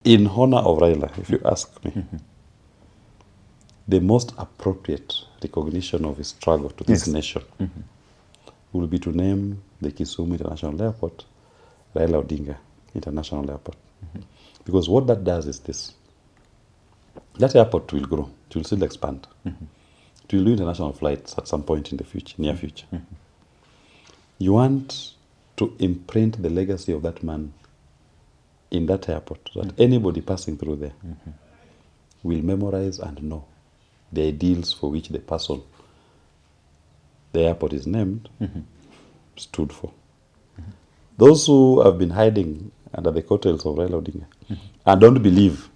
In honor of Raila, if you ask me, the most appropriate recognition of his struggle to this nation will be to name the Kisumu International Airport Raila Odinga International Airport. Because what that does is this. That airport will grow. It will still expand. It will do international flights at some point in the future, near future. You want to imprint the legacy of that man in that airport, so that anybody passing through there will memorize and know the ideals for which the person the airport is named stood for. Those who have been hiding under the coattails of Raila Odinga and don't believe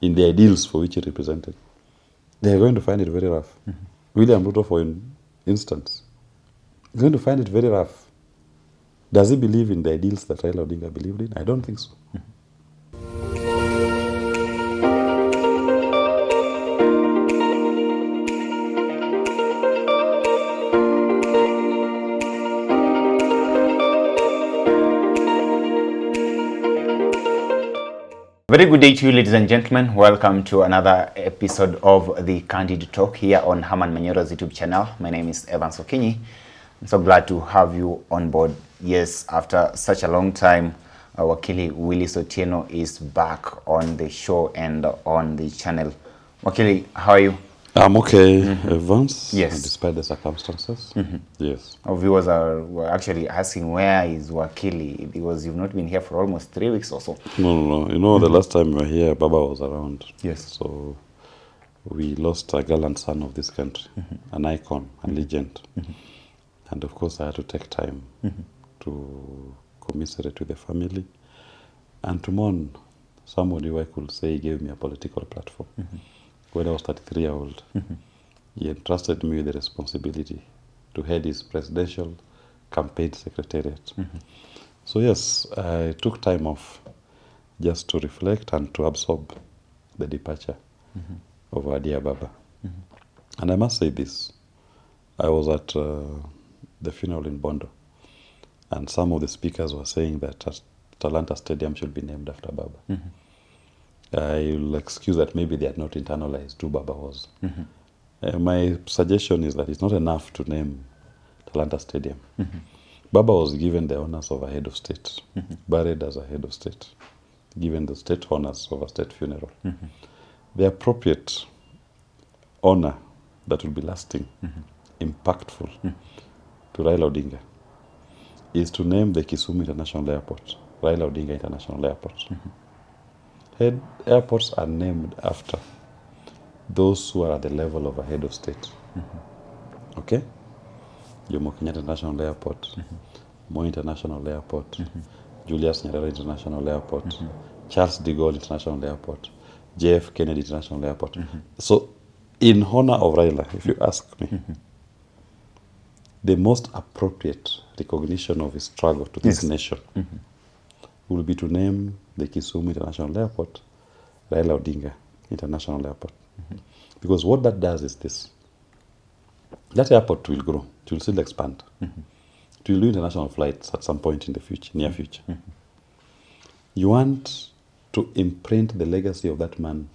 in the ideals for which he represented, they are going to find it very rough. William Ruto, for instance, is going to find it very rough. Does he believe in the ideals that Raila Odinga believed in? I don't think so. Very good day to you, ladies and gentlemen. Welcome to another episode of the Candid Talk here on Herman Manyora's YouTube channel. My name is Evans Okinyi. I'm so glad to have you on board. Yes, after such a long time, Wakili Willis Otieno is back on the show and on the channel. Wakili, how are you? I'm okay, Evans. Yes. Despite the circumstances. Yes. Our viewers were actually asking, where is Wakili? Because you've not been here for almost 3 weeks or so. No. You know, the last time we were here, Baba was around. Yes. So we lost a gallant son of this country, an icon, a legend. And of course, I had to take time to commiserate with the family and to mourn somebody who I could say gave me a political platform. When I was 33-year-old, he entrusted me with the responsibility to head his presidential campaign secretariat. So yes, I took time off just to reflect and to absorb the departure of our dear Baba. And I must say this, I was at the funeral in Bondo, and some of the speakers were saying that Talanta Stadium should be named after Baba. I'll excuse that maybe they had not internalized who Baba was. My suggestion is that it's not enough to name Talanta Stadium. Baba was given the honors of a head of state, buried as a head of state, given the state honors of a state funeral. The appropriate honor that will be lasting, impactful to Raila Odinga is to name the Kisumu International Airport Raila Odinga International Airport. Airports are named after those who are at the level of a head of state. Okay? Jomo Kenyatta International Airport, Moi International Airport, Julius Nyerere International Airport, Charles de Gaulle International Airport, JF Kennedy International Airport. So, in honor of Raila, if you ask me, the most appropriate recognition of his struggle to this nation will be to name the Kisumu International Airport Raila Odinga International Airport. Because what that does is this. That airport will grow. It will still expand. It will do international flights at some point in the future, near future. You want to imprint the legacy of that man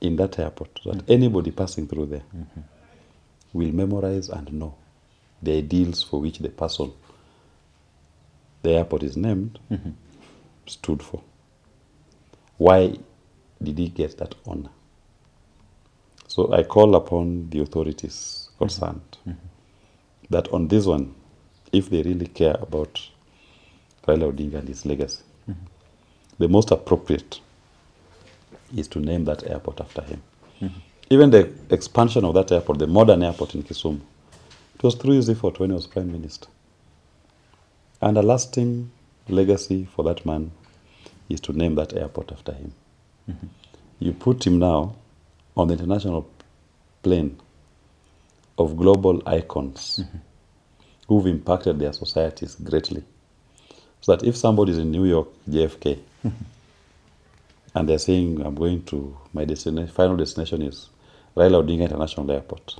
in that airport, so that anybody passing through there will memorize and know the ideals for which the person the airport is named stood for. Why did he get that honor? So I call upon the authorities concerned that on this one, if they really care about Raila Odinga and his legacy, the most appropriate is to name that airport after him. Even the expansion of that airport, the modern airport in Kisumu, it was through his effort when he was Prime Minister. And a lasting legacy for that man is to name that airport after him. You put him now on the international plane of global icons who've impacted their societies greatly. So that if somebody is in New York, JFK, and they're saying, I'm going to, my final destination is Raila Odinga International Airport.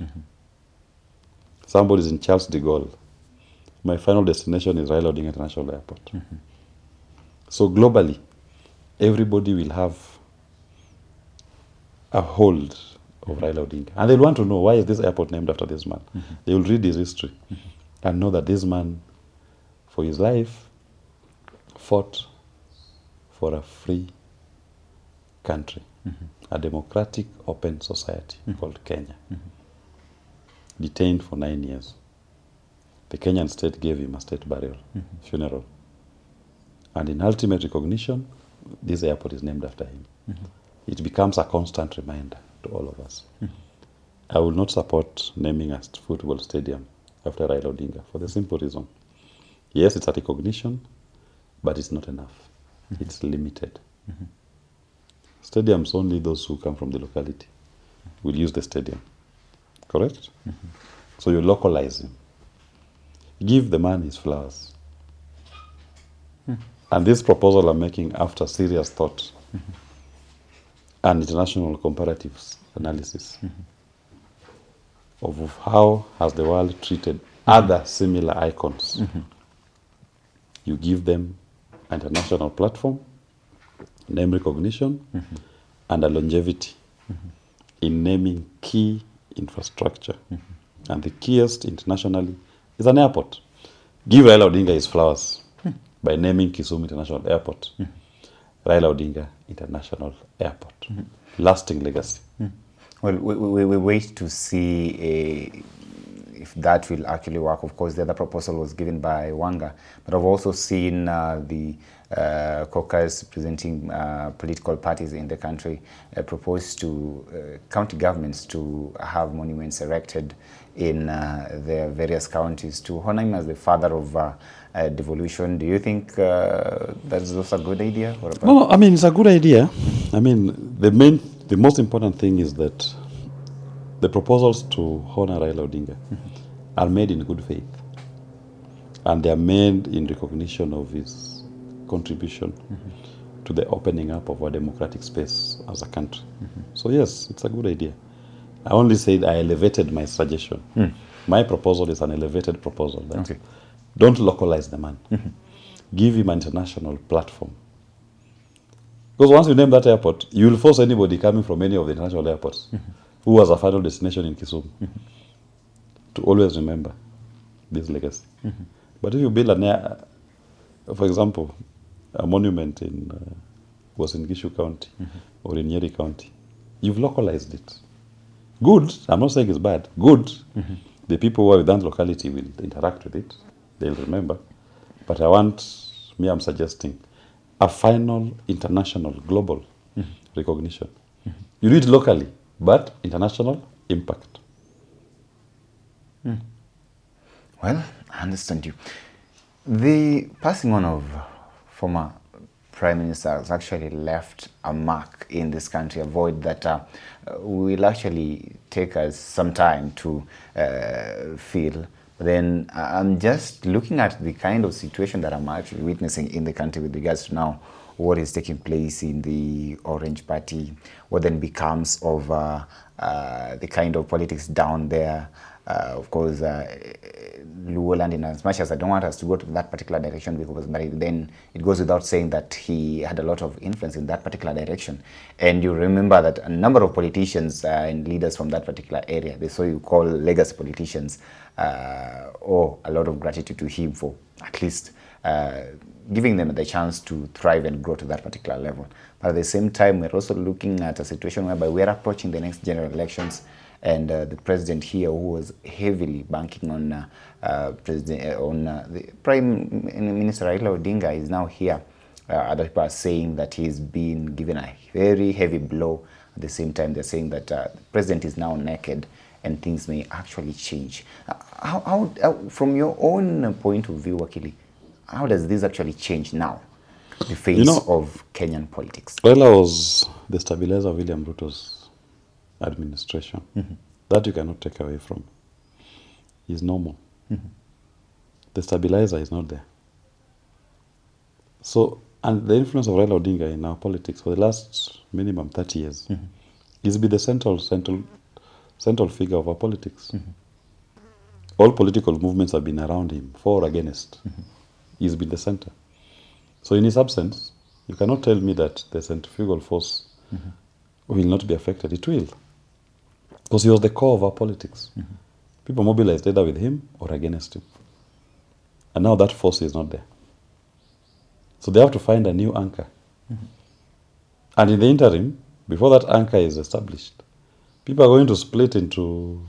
Somebody is in Charles de Gaulle, my final destination is Raila Odinga International Airport. So globally, everybody will have a hold of Raila Odinga. And they'll want to know, why is this airport named after this man? They will read his history and know that this man, for his life, fought for a free country, a democratic, open society called Kenya. Detained for 9 years. The Kenyan state gave him a state burial, funeral. And in ultimate recognition, this airport is named after him. It becomes a constant reminder to all of us. I will not support naming a football stadium after Raila Odinga for the simple reason. Yes, it's a recognition, but it's not enough. It's limited. Stadiums, only those who come from the locality will use the stadium. Correct? So you localize him. Give the man his flowers. And this proposal I'm making after serious thought and international comparatives analysis of how has the world treated other similar icons. You give them an international platform, name recognition, and a longevity in naming key infrastructure. And the keyest internationally is an airport. Give Raila Odinga his flowers by naming Kisumu International Airport. Raila Odinga International Airport. Lasting legacy. Well, we wait to see if that will actually work. Of course, the other proposal was given by Wanga, but I've also seen the caucus presenting political parties in the country propose to county governments to have monuments erected in their various counties to honor him as the father of devolution. Do you think that's also a good idea? No, I mean, it's a good idea. I mean, the most important thing is that the proposals to honor Raila Odinga are made in good faith. And they are made in recognition of his contribution to the opening up of our democratic space as a country. So yes, it's a good idea. I only said I elevated my suggestion. My proposal is an elevated proposal. That don't localize the man. Give him an international platform. Because once you name that airport, you will force anybody coming from any of the international airports who was a final destination in Kisumu to always remember this legacy. But if you build for example, a monument was in Gishu County or in Nyeri County, you've localized it. Good, I'm not saying it's bad. Good, the people who are within the locality will interact with it. They'll remember. But I'm suggesting a final international, global recognition. You do it locally, but international impact. Well, I understand you. The passing on of former Prime Minister has actually left a mark in this country, a void that will actually take us some time to fill. Then I'm just looking at the kind of situation that I'm actually witnessing in the country with regards to now what is taking place in the Orange Party, what then becomes of the kind of politics down there. Of course, Luoland, in as much as I don't want us to go to that particular direction, because then it goes without saying that he had a lot of influence in that particular direction. And you remember that a number of politicians and leaders from that particular area, they so you call legacy politicians, owe a lot of gratitude to him for at least giving them the chance to thrive and grow to that particular level. But at the same time, we're also looking at a situation whereby we're approaching the next general elections. And the president here, who was heavily banking on the Prime Minister Raila Odinga, is now here. Other people are saying that he's been given a very heavy blow. At the same time, they're saying that the president is now naked and things may actually change. How from your own point of view, Wakili, how does this actually change now, the face of Kenyan politics? Raila was the stabilizer of William Ruto's administration. That you cannot take away from. Is normal. The stabilizer is not there. So, and the influence of Raila Odinga in our politics for the last minimum 30 years is be the central figure of our politics. All political movements have been around him, for or against. He's been the center. So in his absence, You cannot tell me that the centrifugal force will not be affected. It will. Because he was the core of our politics. People mobilized either with him or against him. And now that force is not there. So they have to find a new anchor. And in the interim, before that anchor is established, people are going to split into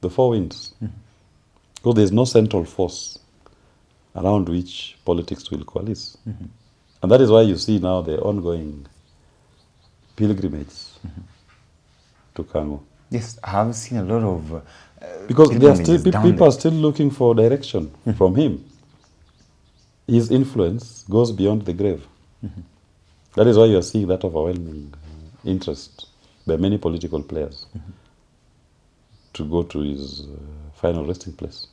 the four winds. Because there is no central force around which politics will coalesce. And that is why you see now the ongoing pilgrimage to Kango. Yes, I have seen a lot of because they are still, pilgrimages people are still looking for direction from him. His influence goes beyond the grave. That is why you are seeing that overwhelming interest by many political players to go to his final resting place.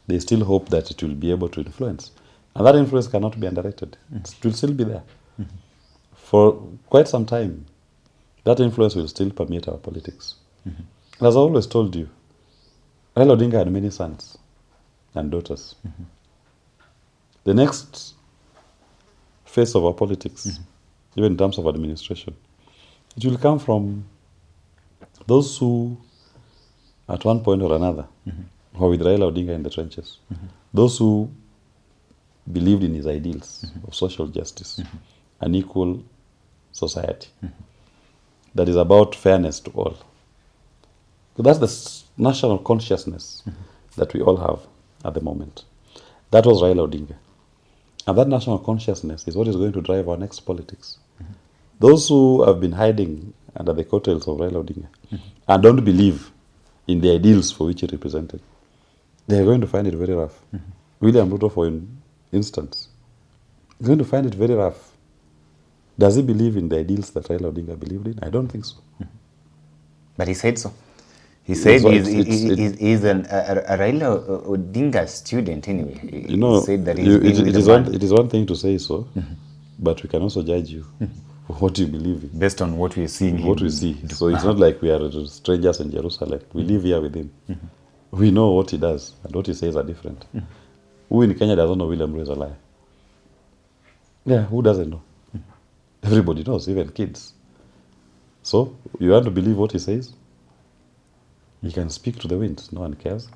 They still hope that it will be able to influence. And that influence cannot be underrated. It will still be there. For quite some time, that influence will still permeate our politics. And as I always told you, Raila Odinga had many sons and daughters. The next phase of our politics, even in terms of administration, it will come from those who, at one point or another, were with Raila Odinga in the trenches. Those who believed in his ideals of social justice, an equal society that is about fairness to all. So that's the national consciousness that we all have at the moment. That was Raila Odinga. And that national consciousness is what is going to drive our next politics. Those who have been hiding under the coattails of Raila Odinga and don't believe in the ideals for which he represented, they are going to find it very rough. William Ruto, for instance, is going to find it very rough. Does he believe in the ideals that Raila Odinga believed in? I don't think so. But he said so. He said he's a Raila Odinga student anyway. He said that it is one thing to say so, but we can also judge you for what you believe in. Based on what we are seeing. What we see. So it's not like we are strangers in Jerusalem. We live here with him. We know what he does and what he says are different. Who in Kenya doesn't know William Ruto is a liar? Yeah, who doesn't know? Everybody knows, even kids. So, you want to believe what he says? He can speak to the wind. No one cares.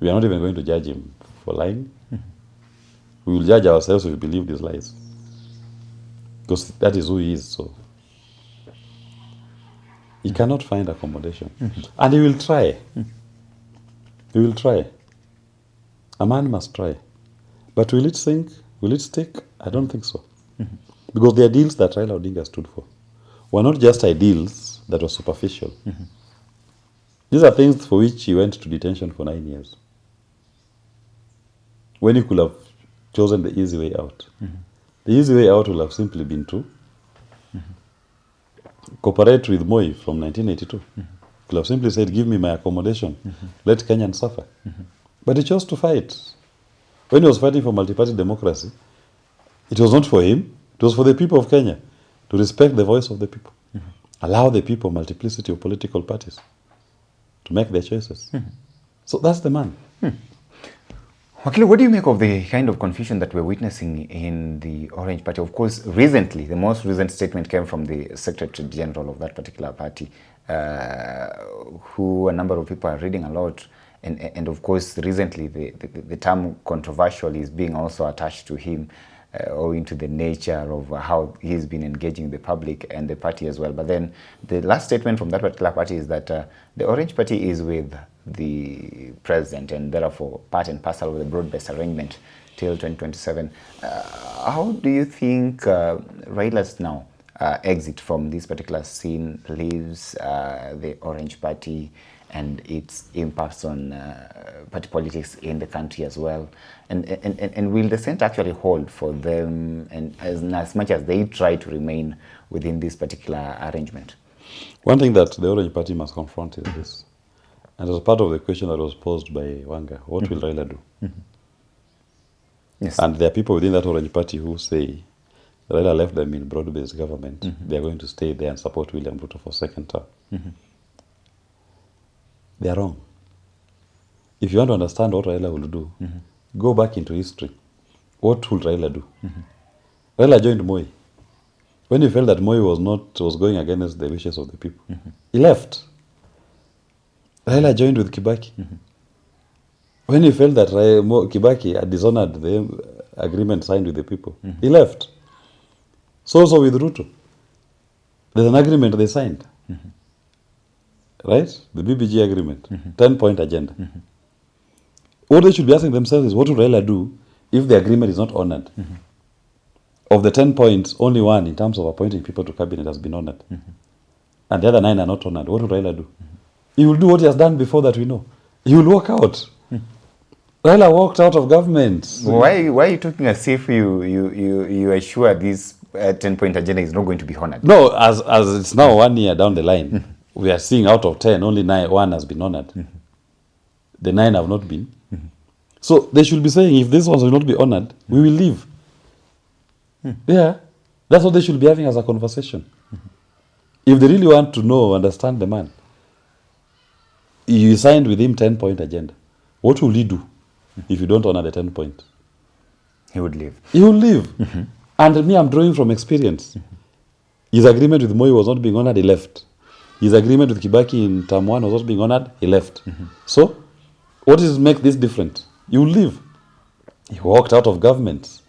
We are not even going to judge him for lying. We will judge ourselves if we believe these lies. Because that is who he is. So, he cannot find accommodation. And he will try. He will try. A man must try. But will it sink? Will it stick? I don't think so. Because the ideals that Raila Odinga stood for were not just ideals that were superficial. These are things for which he went to detention for 9 years. When he could have chosen the easy way out. The easy way out would have simply been to cooperate with Moi from 1982. Could have simply said, give me my accommodation. Let Kenyans suffer. But he chose to fight. When he was fighting for multi-party democracy, it was not for him. It was for the people of Kenya to respect the voice of the people. Allow the people multiplicity of political parties to make their choices. So that's the man. Wakili, what do you make of the kind of confusion that we're witnessing in the Orange Party? Of course, recently, the most recent statement came from the Secretary General of that particular party, who a number of people are reading a lot. And of course, recently, the term controversial is being also attached to him, owing to the nature of how he's been engaging the public and the party as well. But then the last statement from that particular party is that the Orange Party is with the president and therefore part and parcel of the broad-based arrangement till 2027. How do you think Raila's now exit from this particular scene leaves the Orange Party and its impacts on party politics in the country as well? And will the Senate actually hold for them, and as much as they try to remain within this particular arrangement? One thing that the Orange Party must confront is this. And as part of the question that was posed by Wanga, what will Raila do? Yes. And there are people within that Orange Party who say Raila left them in broad-based government. They are going to stay there and support William Ruto for second term. They are wrong. If you want to understand what Raila will do, go back into history. What will Raila do? Raila joined Moi. When he felt that Moi was going against the wishes of the people, he left. Raila joined with Kibaki. When he felt that Kibaki had dishonored the agreement signed with the people, he left. So also with Ruto. There's an agreement they signed. Right? The BBG agreement. 10-point agenda. What they should be asking themselves is, what would Raila do if the agreement is not honored? Of the 10 points, only one in terms of appointing people to cabinet has been honored. And the other 9 are not honored. What would Raila do? He will do what he has done before that we know. He will walk out. Raila walked out of government. Why are you talking as if you are sure this 10-point agenda is not going to be honored? No, as it's now 1 year down the line, we are seeing out of 10, only 1 has been honored. The 9 have not been. So they should be saying, if this one will not be honored, we will leave. Yeah, that's what they should be having as a conversation. If they really want to know, understand the man, you signed with him 10-point agenda. What will he do if you don't honor the 10 points? He would leave. He will leave. And me, I'm drawing from experience. His agreement with Moi was not being honored, he left. His agreement with Kibaki in term 1 was not being honored, he left. So, what does make this different? You will leave. He walked out of government.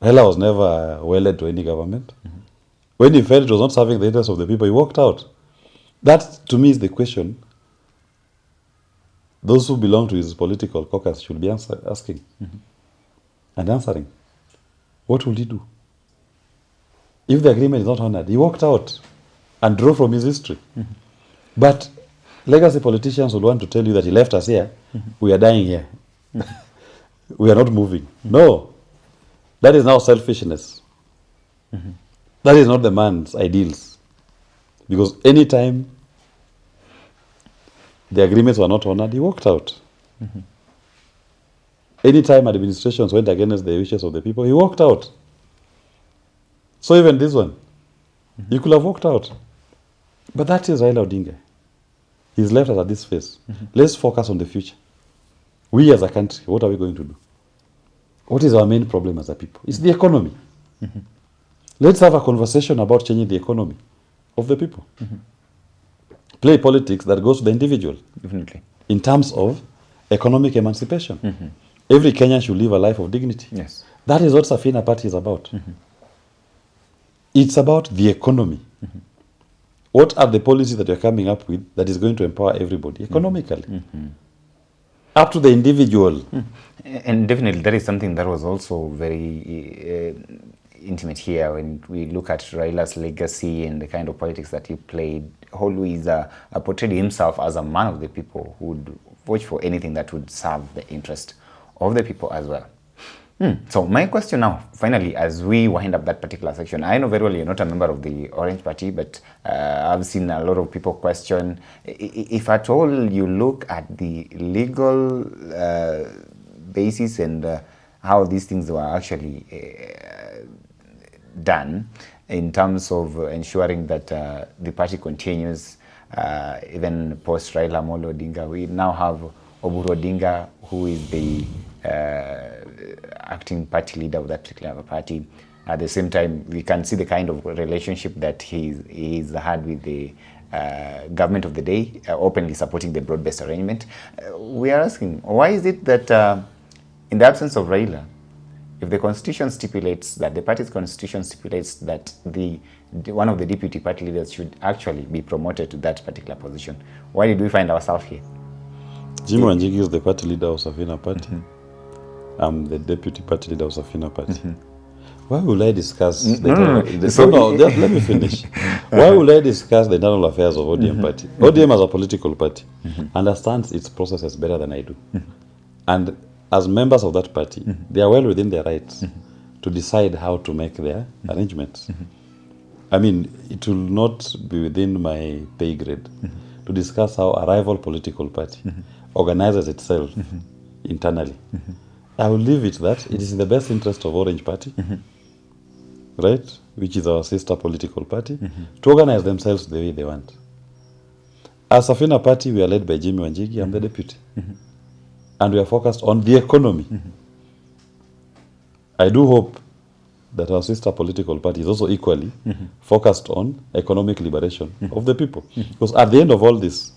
Raila was never welded to any government. When he felt it was not serving the interests of the people, he walked out. That, to me, is the question those who belong to his political caucus should be asking and answering. What will he do? If the agreement is not honored, he walked out and drew from his history. But legacy politicians will want to tell you that he left us here, we are dying here. We are not moving. No. That is now selfishness. That is not the man's ideals. Because anytime the agreements were not honored, he walked out. Anytime administrations went against the wishes of the people, he walked out. So even this one, he could have walked out. But that is Raila Odinga. He's left us at this phase. Let's focus on the future. We as a country, what are we going to do? What is our main problem as a people? It's the economy. Let's have a conversation about changing the economy of the people. Play politics that goes to the individual. Definitely. In terms of economic emancipation. Every Kenyan should live a life of dignity. Yes. That is what Safina Party is about. It's about the economy. What are the policies that you're coming up with that is going to empower everybody economically? Up to the individual. And definitely that is something that was also very intimate here when we look at Raila's legacy and the kind of politics that he played. Always portrayed himself as a man of the people who would watch for anything that would serve the interest of the people as well. So my question now, finally, as we wind up that particular section, I know very well you're not a member of the Orange Party, but I've seen a lot of people question, if at all you look at the legal basis and how these things were actually done in terms of ensuring that the party continues, even post Raila Amolo Odinga. We now have Oburu Odinga, who is the acting party leader of that particular party. At the same time, we can see the kind of relationship that he's had with the government of the day, openly supporting the broad-based arrangement. We are asking, why is it that in the absence of Raila, if the constitution stipulates that, the party's constitution stipulates that one of the deputy party leaders should actually be promoted to that particular position, why did we find ourselves here? Jimmy Wanjigi is the party leader of Safina Party. I'm the deputy party leader of Safina Party. Why will I discuss just let me finish. Why will I discuss the internal affairs of ODM party? ODM as a political party understands its processes better than I do. And as members of that party, they are well within their rights to decide how to make their arrangements. I mean, it will not be within my pay grade to discuss how a rival political party organizes itself internally. I will leave it that it is in the best interest of Orange Party, right, which is our sister political party, to organize themselves the way they want. As Safina Party, we are led by Jimmy Wanjigi, I'm the deputy. And we are focused on the economy. I do hope that our sister political party is also equally focused on economic liberation of the people. Because at the end of all this,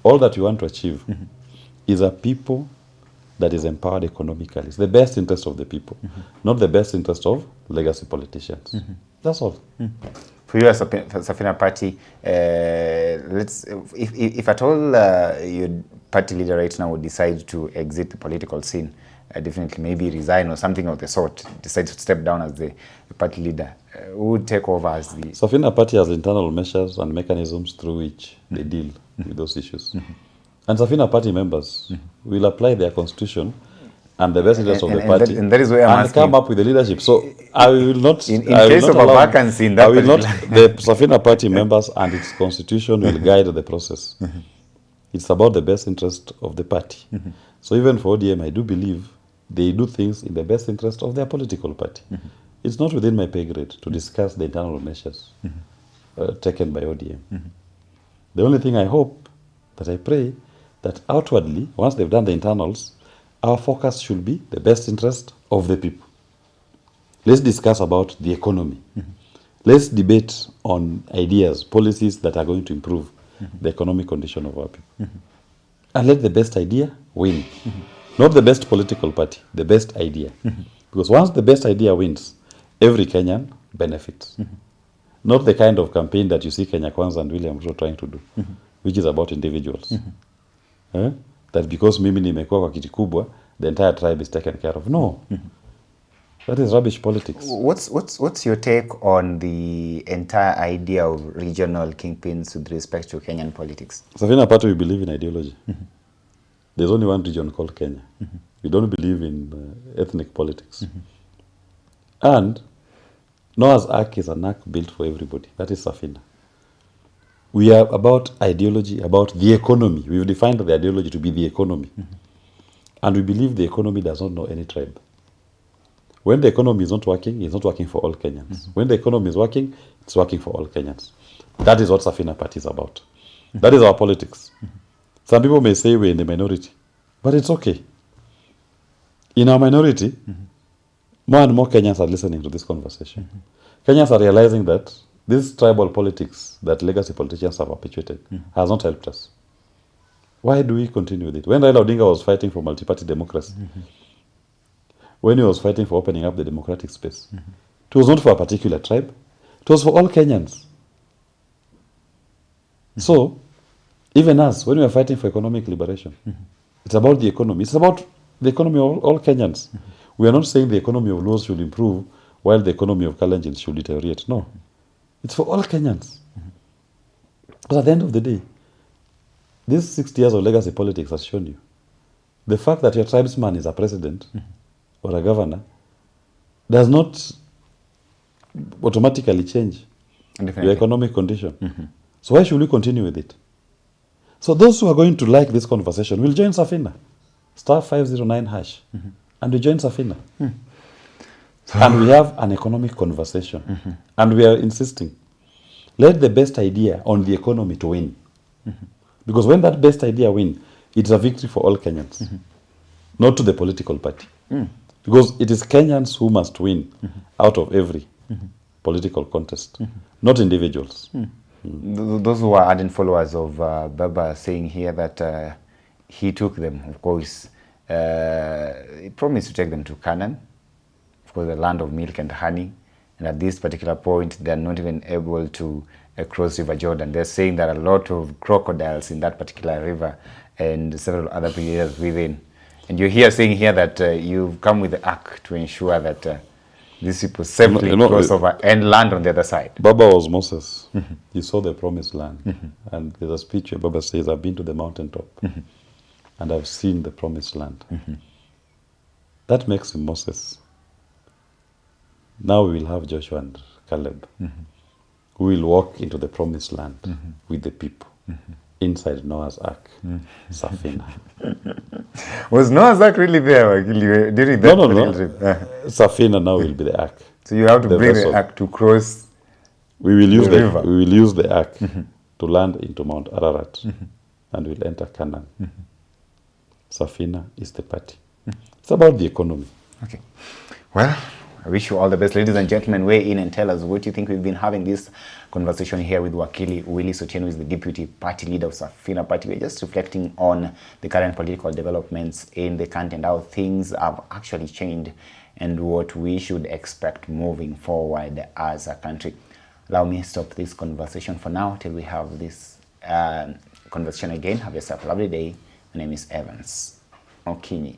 all that we want to achieve is a people that is empowered economically. It's the best interest of the people, not the best interest of legacy politicians. That's all. For you as a Safina party, if at all your party leader right now would decide to exit the political scene, definitely maybe resign or something of the sort, decide to step down as the party leader, who would take over as the... Safina party has internal measures and mechanisms through which they deal with those issues. And Safina party members will apply their constitution and the best interest of the party and that is where I'm come up with the leadership. So I will not... In case of a vacancy in that the Safina party members and its constitution will guide the process. It's about the best interest of the party. So even for ODM, I do believe they do things in the best interest of their political party. It's not within my pay grade to discuss the internal measures taken by ODM. The only thing I hope, that I pray, that outwardly, once they've done the internals, our focus should be the best interest of the people. Let's discuss about the economy. Let's debate on ideas, policies that are going to improve the economic condition of our people. And let the best idea win. Not the best political party, the best idea. Because once the best idea wins, every Kenyan benefits. Not the kind of campaign that you see Kenya Kwanza and William Ruto trying to do, which is about individuals. That because mimi nimekuwa kwa kiti kubwa, the entire tribe is taken care of. No. That is rubbish politics. What's your take on the entire idea of regional kingpins with respect to Kenyan politics? Safina party, we believe in ideology. There's only one region called Kenya. We don't believe in ethnic politics. And Noah's Ark is an ark built for everybody. That is Safina. We are about ideology, about the economy. We've defined the ideology to be the economy. And we believe the economy does not know any tribe. When the economy is not working, it's not working for all Kenyans. When the economy is working, it's working for all Kenyans. That is what Safina party is about. That is our politics. Some people may say we're in the minority, but it's okay. In our minority, more and more Kenyans are listening to this conversation. Kenyans are realizing that this tribal politics that legacy politicians have perpetuated has not helped us. Why do we continue with it? When Raila Odinga was fighting for multi-party democracy, when he was fighting for opening up the democratic space, it was not for a particular tribe, it was for all Kenyans. So, even us, when we are fighting for economic liberation, it's about the economy. It's about the economy of all Kenyans. We are not saying the economy of Luos should improve while the economy of Kalenjins should deteriorate. No. It's for all Kenyans. Because at the end of the day, these 60 years of legacy politics has shown you the fact that your tribesman is a president or a governor does not automatically change your economic condition. So why should we continue with it? So those who are going to like this conversation will join Safina. Star 509 hash. And we join Safina. And we have an economic conversation. And we are insisting, let the best idea on the economy to win. Because when that best idea wins, it's a victory for all Kenyans. Not to the political party. Because it is Kenyans who must win out of every political contest. Not individuals. Those who are ardent followers of Baba saying here that he took them, of course, he promised to take them to Canaan, of course, the land of milk and honey. And at this particular point, they're not even able to cross River Jordan. They're saying there are a lot of crocodiles in that particular river and several other areas within. And you're here saying here that you've come with the ark to ensure that these people safely cross over and land on the other side. Baba was Moses. He saw the promised land. And there's a speech where Baba says, I've been to the mountaintop and I've seen the promised land. That makes him Moses. Now we will have Joshua and Caleb who will walk into the promised land with the people inside Noah's Ark, Safina. Was Noah's Ark really there during that trip? Safina now will be the Ark. So you have to bring the Ark to cross we will use the river. We will use the Ark to land into Mount Ararat and we'll enter Canaan. Safina is the party. It's about the economy. Okay. Well, I wish you all the best. Ladies and gentlemen, weigh in and tell us what you think. We've been having this conversation here with Wakili Willie Sotieno, who is the deputy party leader of Safina Party. We're just reflecting on the current political developments in the country and how things have actually changed and what we should expect moving forward as a country. Allow me to stop this conversation for now till we have this conversation again. Have yourself a lovely day. My name is Evans Okinyi.